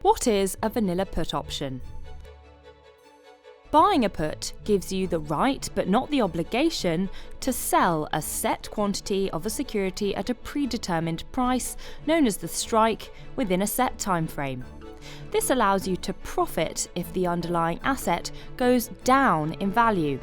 What is a vanilla put option? Buying a put gives you the right, but not the obligation, to sell a set quantity of a security at a predetermined price, known as the strike, within a set time frame. This allows you to profit if the underlying asset goes down in value.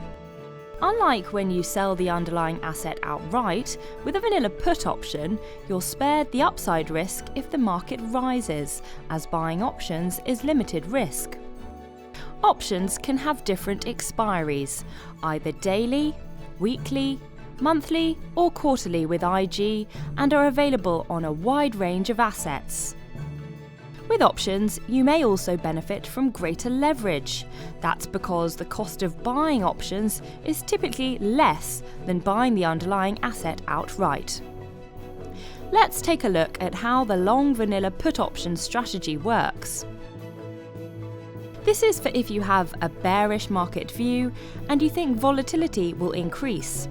Unlike when you sell the underlying asset outright, with a vanilla put option, you're spared the upside risk if the market rises, as buying options is limited risk. Options can have different expiries, either daily, weekly, monthly or quarterly with IG, and are available on a wide range of assets. With options, you may also benefit from greater leverage. That's because the cost of buying options is typically less than buying the underlying asset outright. Let's take a look at how the long vanilla put option strategy works. This is for if you have a bearish market view and you think volatility will increase.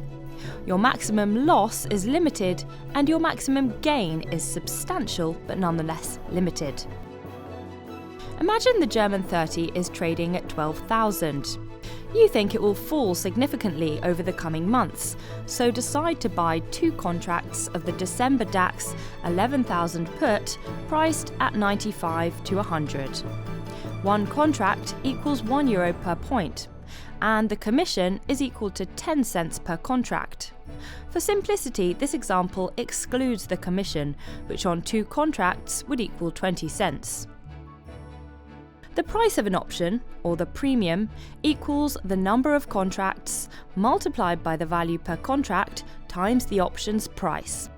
Your maximum loss is limited and your maximum gain is substantial but nonetheless limited. Imagine the German 30 is trading at 12,000. You think it will fall significantly over the coming months, so decide to buy 2 contracts of the December DAX 11,000 put priced at 95 to 100. One contract equals €1 per point, and the commission is equal to 10 cents per contract. For simplicity, this example excludes the commission, which on 2 contracts would equal 20 cents. The price of an option, or the premium, equals the number of contracts multiplied by the value per contract times the option's price.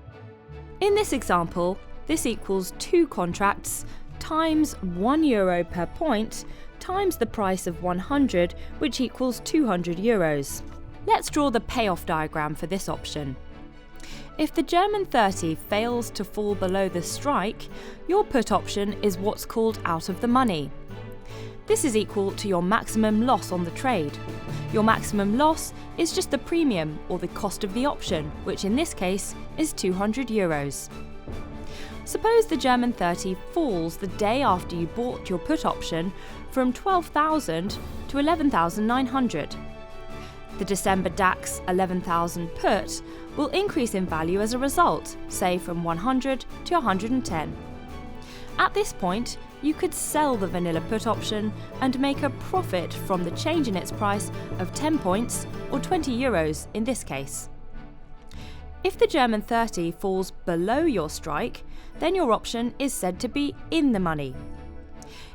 In this example, this equals 2 contracts times €1 per point times the price of 100, which equals €200. Let's draw the payoff diagram for this option. If the German 30 fails to fall below the strike, your put option is what's called out of the money. This is equal to your maximum loss on the trade. Your maximum loss is just the premium or the cost of the option, which in this case is €200. Suppose the German 30 falls the day after you bought your put option from 12,000 to 11,900. The December DAX 11,000 put will increase in value as a result, say from 100 to 110. At this point, you could sell the vanilla put option and make a profit from the change in its price of 10 points or €20 in this case. If the German 30 falls below your strike, then your option is said to be in the money.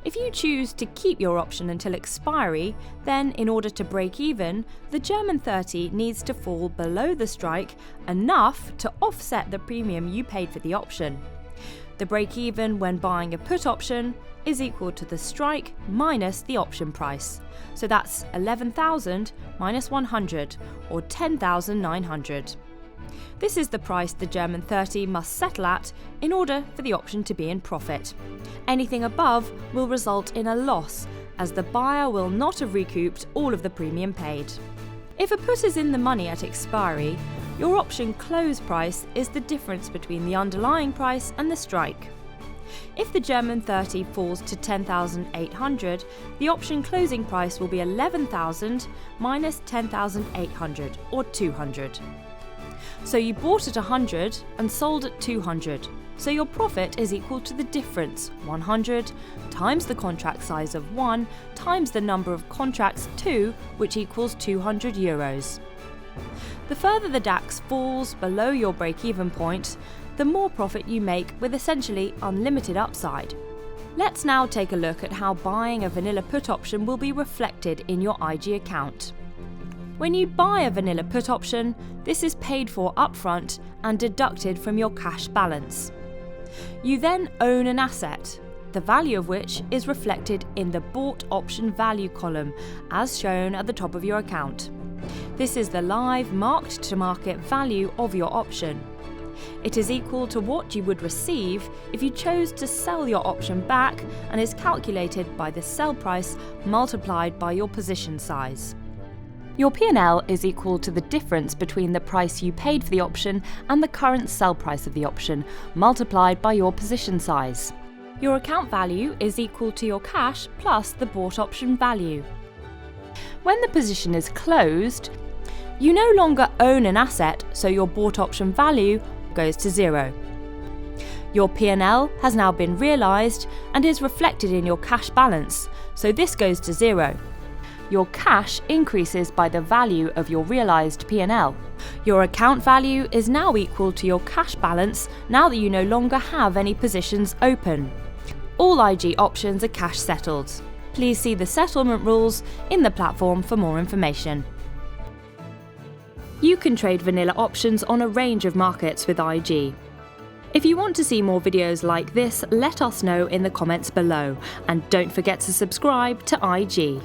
If you choose to keep your option until expiry, then in order to break even, the German 30 needs to fall below the strike enough to offset the premium you paid for the option. The break-even when buying a put option is equal to the strike minus the option price. So that's 11,000 minus 100, or 10,900. This is the price the German 30 must settle at in order for the option to be in profit. Anything above will result in a loss, as the buyer will not have recouped all of the premium paid. If a put is in the money at expiry, your option close price is the difference between the underlying price and the strike. If the German 30 falls to 10,800, the option closing price will be 11,000 minus 10,800, or 200. So you bought at 100 and sold at 200, so your profit is equal to the difference, 100, times the contract size of 1, times the number of contracts 2, which equals €200. The further the DAX falls below your break-even point, the more profit you make with essentially unlimited upside. Let's now take a look at how buying a vanilla put option will be reflected in your IG account. When you buy a vanilla put option, this is paid for upfront and deducted from your cash balance. You then own an asset, the value of which is reflected in the bought option value column, as shown at the top of your account. This is the live marked-to-market value of your option. It is equal to what you would receive if you chose to sell your option back, and is calculated by the sell price multiplied by your position size. Your P&L is equal to the difference between the price you paid for the option and the current sell price of the option, multiplied by your position size. Your account value is equal to your cash plus the bought option value. When the position is closed, you no longer own an asset, so your bought option value goes to zero. Your P&L has now been realised and is reflected in your cash balance, so this goes to zero. Your cash increases by the value of your realised P&L. Your account value is now equal to your cash balance now that you no longer have any positions open. All IG options are cash settled. Please see the settlement rules in the platform for more information. You can trade vanilla options on a range of markets with IG. If you want to see more videos like this, let us know in the comments below, and don't forget to subscribe to IG.